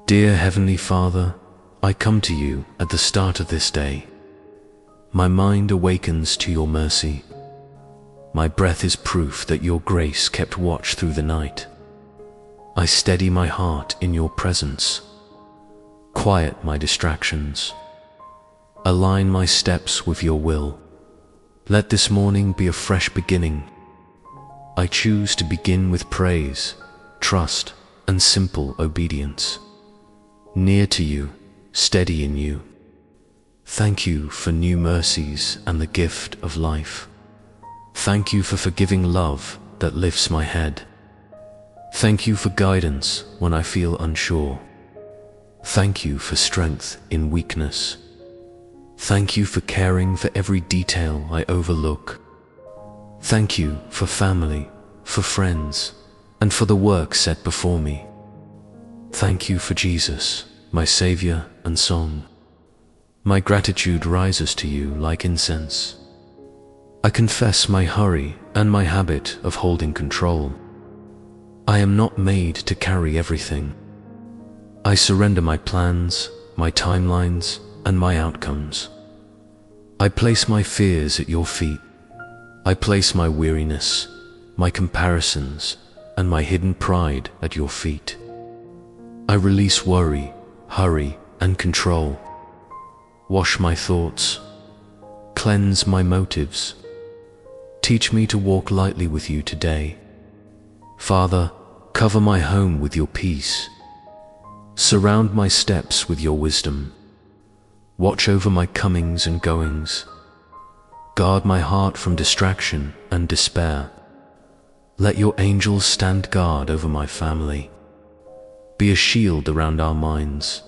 Dear Heavenly Father, I come to you at the start of this day. My mind awakens to your mercy. My breath is proof that your grace kept watch through the night. I steady my heart in your presence. Quiet my distractions. Align my steps with your will. Let this morning be a fresh beginning. I choose to begin with praise, trust, and simple obedience. Near to you, steady in you. Thank you for new mercies and the gift of life. Thank you for forgiving love that lifts my head. Thank you for guidance when I feel unsure. Thank you for strength in weakness. Thank you for caring for every detail I overlook. Thank you for family, for friends, and for the work set before me. Thank you for Jesus, my Savior and song. My gratitude rises to you like incense. I confess my hurry and my habit of holding control. I am not made to carry everything. I surrender my plans, my timelines, and my outcomes. I place my fears at your feet. I place my weariness, my comparisons, and my hidden pride at your feet. I release worry, hurry, and control. Wash my thoughts. Cleanse my motives. Teach me to walk lightly with you today. Father, cover my home with your peace. Surround my steps with your wisdom. Watch over my comings and goings. Guard my heart from distraction and despair. Let your angels stand guard over my family. Be a shield around our minds,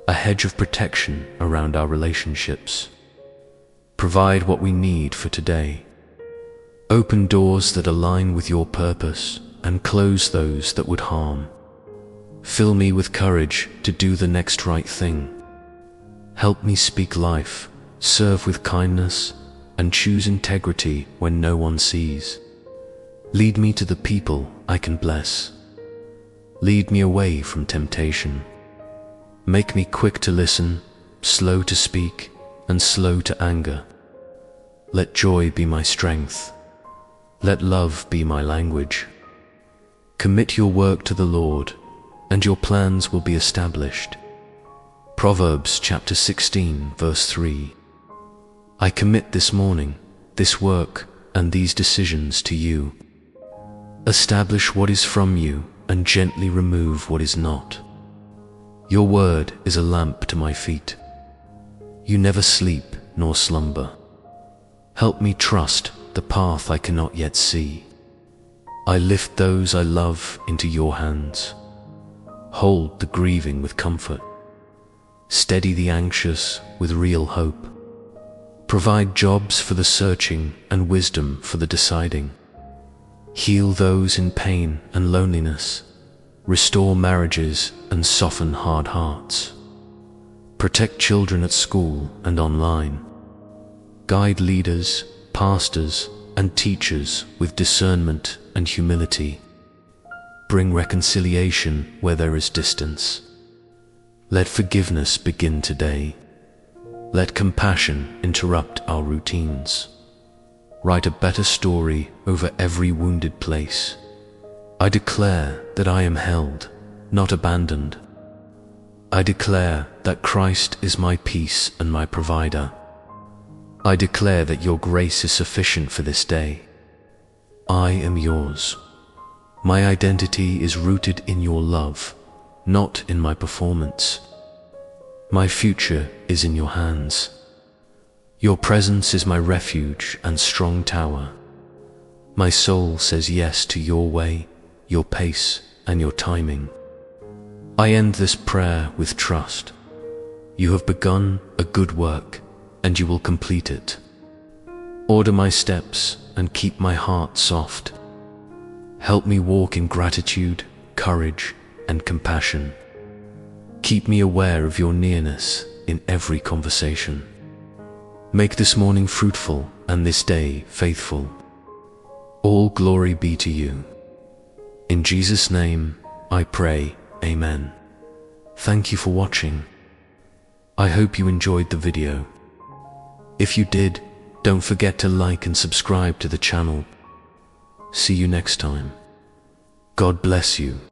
a hedge of protection around our relationships. Provide what we need for today. Open doors that align with your purpose and close those that would harm. Fill me with courage to do the next right thing. Help me speak life, serve with kindness, and choose integrity when no one sees. Lead me to the people I can bless. Lead me away from temptation. Make me quick to listen, slow to speak, and slow to anger. Let joy be my strength. Let love be my language. Commit your work to the Lord, and your plans will be established. Proverbs chapter 16, verse 3. I commit this morning, this work, and these decisions to you. Establish what is from you and gently remove what is not. Your word is a lamp to my feet. You never sleep nor slumber. Help me trust the path I cannot yet see. I lift those I love into your hands. Hold the grieving with comfort. Steady the anxious with real hope. Provide jobs for the searching and wisdom for the deciding. Heal those in pain and loneliness. Restore marriages and soften hard hearts. Protect children at school and online. Guide leaders, pastors, and teachers with discernment and humility. Bring reconciliation where there is distance. Let forgiveness begin today. Let compassion interrupt our routines. Write a better story over every wounded place. I declare that I am held, not abandoned. I declare that Christ is my peace and my provider. I declare that your grace is sufficient for this day. I am yours. My identity is rooted in your love, not in my performance. My future is in your hands. Your presence is my refuge and strong tower. My soul says yes to your way, your pace, and your timing. I end this prayer with trust. You have begun a good work, and you will complete it. Order my steps and keep my heart soft. Help me walk in gratitude, courage, and compassion. Keep me aware of your nearness in every conversation. Make this morning fruitful and this day faithful. All glory be to you. In Jesus' name I pray, Amen. Thank you for watching. I hope you enjoyed the video. If you did, don't forget to like and subscribe to the channel. See you next time. God bless you.